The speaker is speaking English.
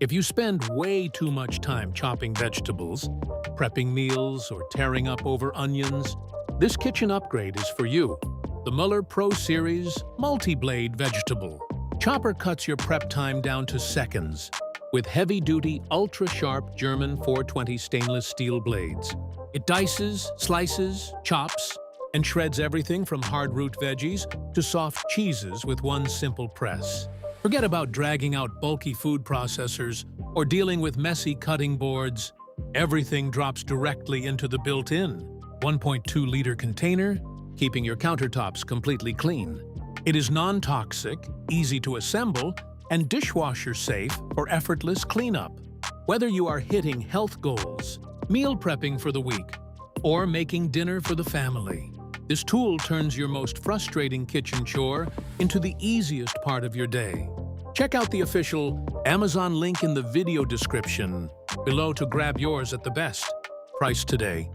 If you spend way too much time chopping vegetables, prepping meals, or tearing up over onions, this kitchen upgrade is for you. The Mueller Pro Series Multi-Blade Vegetable Chopper cuts your prep time down to seconds with heavy-duty, ultra-sharp German 420 stainless steel blades. It dices, slices, chops, and shreds everything from hard-root veggies to soft cheeses with one simple press. Forget about dragging out bulky food processors or dealing with messy cutting boards. Everything drops directly into the built-in 1.2-liter container, keeping your countertops completely clean. It is non-toxic, easy to assemble, and dishwasher-safe for effortless cleanup. Whether you are hitting health goals, meal prepping for the week, or making dinner for the family, this tool turns your most frustrating kitchen chore into the easiest part of your day. Check out the official Amazon link in the video description below to grab yours at the best price today.